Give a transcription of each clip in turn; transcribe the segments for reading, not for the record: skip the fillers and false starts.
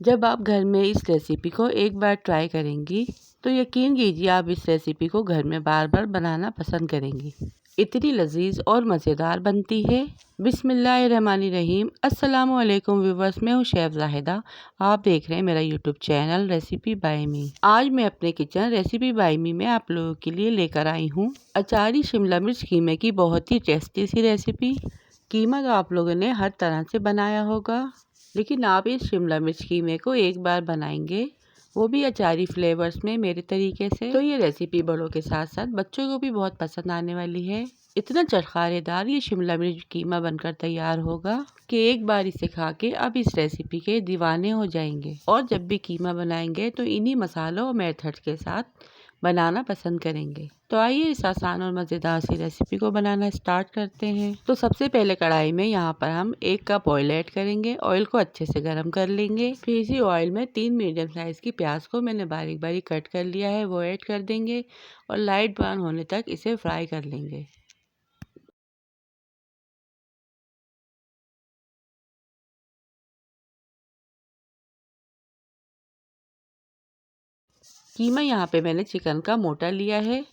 जब आप घर में इस रेसिपी को एक बार ट्राई करेंगी तो यकीन कीजिए आप इस रेसिपी को घर में बार बार बनाना पसंद करेंगी। इतनी लजीज और मज़ेदार बनती है। बिस्मिल्लाहिर्रहमानिर्रहीम। अस्सलामु अलैकुम व्यूवर्स, मैं हूँ शेफ़ ज़ाहिदा। आप देख रहे हैं मेरा यूट्यूब चैनल रेसिपी बाय मी। आज मैं अपने किचन रेसिपी बाय मी में आप लोगों के लिए लेकर आई हूँ अचारी शिमला मिर्च कीमे की बहुत ही टेस्टी सी रेसिपी। कीमा तो आप लोगों ने हर तरह से बनाया होगा, लेकिन आप इस शिमला मिर्च कीमे को एक बार बनाएंगे, वो भी अचारी फ्लेवर्स में मेरे तरीके से, तो ये रेसिपी बड़ों के साथ साथ बच्चों को भी बहुत पसंद आने वाली है। इतना चटखारेदार ये शिमला मिर्च कीमा बनकर तैयार होगा कि एक बार इसे खा के अब इस रेसिपी के दीवाने हो जाएंगे और जब भी कीमा बनाएंगे तो इन्हीं मसालों और मेथड के साथ बनाना पसंद करेंगे। तो आइए इस आसान और मज़ेदार सी रेसिपी को बनाना स्टार्ट करते हैं। तो सबसे पहले कढ़ाई में यहाँ पर हम 1 कप ऑयल ऐड करेंगे। ऑयल को अच्छे से गर्म कर लेंगे। फिर इसी ऑयल में 3 मीडियम साइज की प्याज को मैंने बारीक बारीक कट कर लिया है, वो ऐड कर देंगे और लाइट ब्राउन होने तक इसे फ्राई कर लेंगे। कीमा यहाँ पे मैंने चिकन का मोटा लिया है।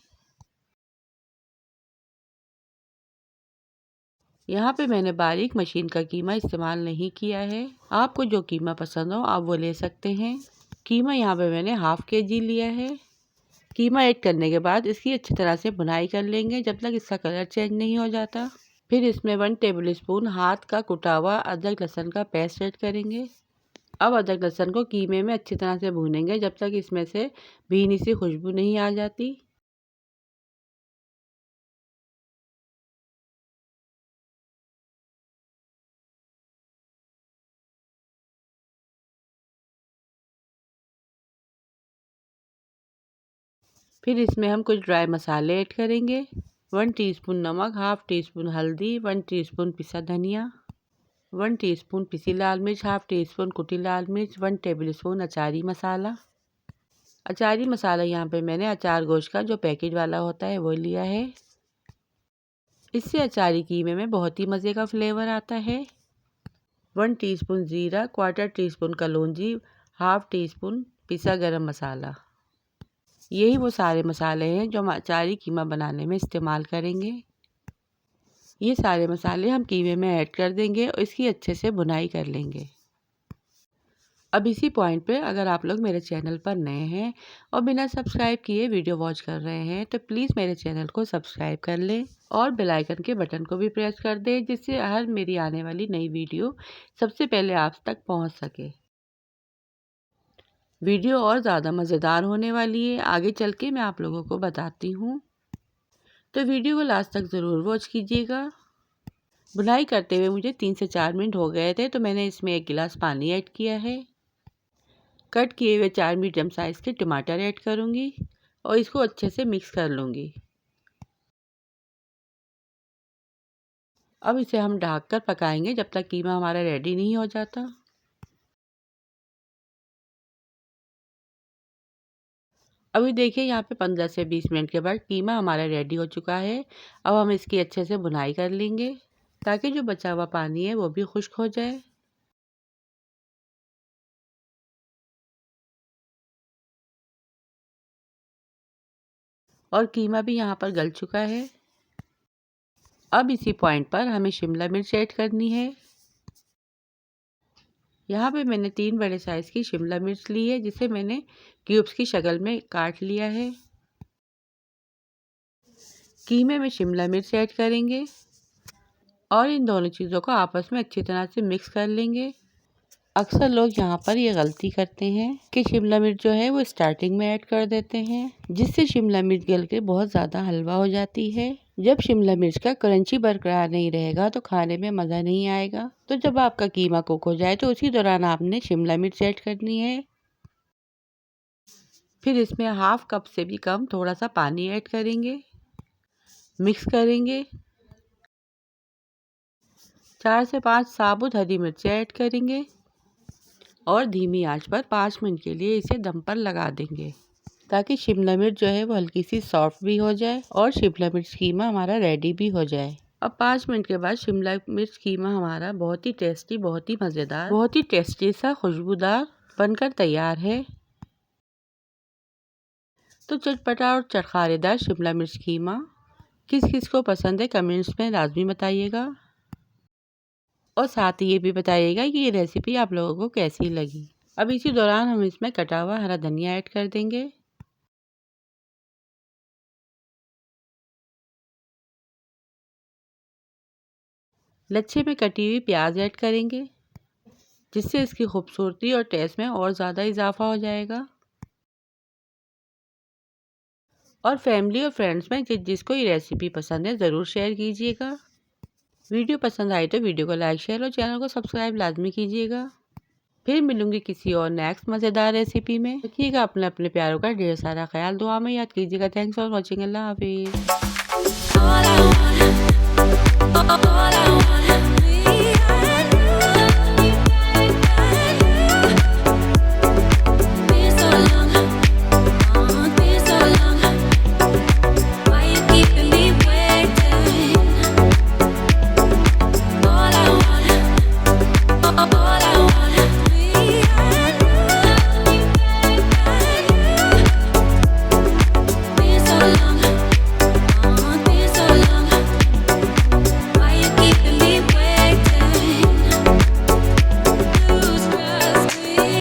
यहाँ पे मैंने बारीक मशीन का कीमा इस्तेमाल नहीं किया है। आपको जो कीमा पसंद हो आप वो ले सकते हैं। कीमा यहाँ पे मैंने हाफ केजी लिया है। कीमा ऐड करने के बाद इसकी अच्छी तरह से भुनाई कर लेंगे जब तक इसका कलर चेंज नहीं हो जाता। फिर इसमें 1 टेबल स्पून हाथ का कुटा हुआ अदरक लहसुन का पेस्ट ऐड करेंगे। अब अदरक लहसुन को कीमे में अच्छी तरह से भूनेंगे जब तक इसमें से भीनी सी खुशबू नहीं आ जाती। फिर इसमें हम कुछ ड्राई मसाले ऐड करेंगे। 1 टीस्पून नमक, हाफ टी स्पून हल्दी, 1 टीस्पून पिसा धनिया, 1 टीस्पून पिसी लाल मिर्च, हाफ टी स्पून कुटी लाल मिर्च, 1 टेबल स्पून अचारी मसाला। अचारी मसाला यहाँ पे मैंने अचार गोश्त का जो पैकेट वाला होता है वो लिया है। इससे अचारी कीमे में बहुत ही मज़े का फ्लेवर आता है। 1 टीस्पून जीरा, क्वार्टर टीस्पून कलौंजी, हाफ टी स्पून पिसा गरम मसाला। यही वो सारे मसाले हैं जो हम अचारी कीमा बनाने में इस्तेमाल करेंगे। ये सारे मसाले हम कीमे में ऐड कर देंगे और इसकी अच्छे से भुनाई कर लेंगे। अब इसी पॉइंट पे अगर आप लोग मेरे चैनल पर नए हैं और बिना सब्सक्राइब किए वीडियो वॉच कर रहे हैं तो प्लीज़ मेरे चैनल को सब्सक्राइब कर लें और बेल आइकन के बटन को भी प्रेस कर दें, जिससे हर मेरी आने वाली नई वीडियो सबसे पहले आप तक पहुंच सके। वीडियो और ज़्यादा मज़ेदार होने वाली है, आगे चल के मैं आप लोगों को बताती हूँ, तो वीडियो को लास्ट तक ज़रूर वॉच कीजिएगा। बुनाई करते हुए मुझे 3 से 4 मिनट हो गए थे, तो मैंने इसमें 1 गिलास पानी ऐड किया है। कट किए हुए 4 मीडियम साइज़ के टमाटर ऐड करूँगी और इसको अच्छे से मिक्स कर लूँगी। अब इसे हम ढक कर पकाएंगे जब तक कीमा हमारा रेडी नहीं हो जाता। अभी देखिए यहाँ पे 15 से 20 मिनट के बाद कीमा हमारा रेडी हो चुका है। अब हम इसकी अच्छे से भुनाई कर लेंगे ताकि जो बचा हुआ पानी है वो भी खुश्क हो जाए। और कीमा भी यहाँ पर गल चुका है। अब इसी पॉइंट पर हमें शिमला मिर्च ऐड करनी है। यहाँ पे मैंने 3 बड़े साइज़ की शिमला मिर्च ली है, जिसे मैंने क्यूब्स की शक्ल में काट लिया है। कीमे में शिमला मिर्च ऐड करेंगे और इन दोनों चीज़ों को आपस में अच्छी तरह से मिक्स कर लेंगे। अक्सर लोग यहाँ पर ये गलती करते हैं कि शिमला मिर्च जो है वो स्टार्टिंग में ऐड कर देते हैं, जिससे शिमला मिर्च गल के बहुत ज़्यादा हलवा हो जाती है। जब शिमला मिर्च का क्रंची बरकरार नहीं रहेगा तो खाने में मज़ा नहीं आएगा। तो जब आपका कीमा कुक हो जाए तो उसी दौरान आपने शिमला मिर्च ऐड करनी है। फिर इसमें हाफ कप से भी कम थोड़ा सा पानी ऐड करेंगे, मिक्स करेंगे। 4 से 5 साबुत हरी मिर्चें ऐड करेंगे और धीमी आंच पर 5 मिनट के लिए इसे दम पर लगा देंगे ताकि शिमला मिर्च जो है वो हल्की सी सॉफ्ट भी हो जाए और शिमला मिर्च कीमा हमारा रेडी भी हो जाए। अब 5 मिनट के बाद शिमला मिर्च कीमा हमारा बहुत ही टेस्टी, बहुत ही मज़ेदार, बहुत ही टेस्टी सा खुशबूदार बनकर तैयार है। तो चटपटा और चटखारेदार शिमला मिर्च कीमा किस किस को पसंद है कमेंट्स में लाजमी बताइएगा, और साथ ही ये भी बताइएगा कि ये रेसिपी आप लोगों को कैसी लगी। अब इसी दौरान हम इसमें कटा हुआ हरा धनिया ऐड कर देंगे। लच्छे में कटी हुई प्याज ऐड करेंगे, जिससे इसकी खूबसूरती और टेस्ट में और ज़्यादा इजाफा हो जाएगा। और फैमिली और फ्रेंड्स में जिसको ये रेसिपी पसंद है ज़रूर शेयर कीजिएगा। वीडियो पसंद आई तो वीडियो को लाइक शेयर और चैनल को सब्सक्राइब लाजमी कीजिएगा। फिर मिलूंगी किसी और नेक्स्ट मज़ेदार रेसिपी में। रखिएगा अपने अपने प्यारों का ढेर सारा ख्याल, दुआ में याद कीजिएगा। Thanks for watching. अल्लाह हाफिज़।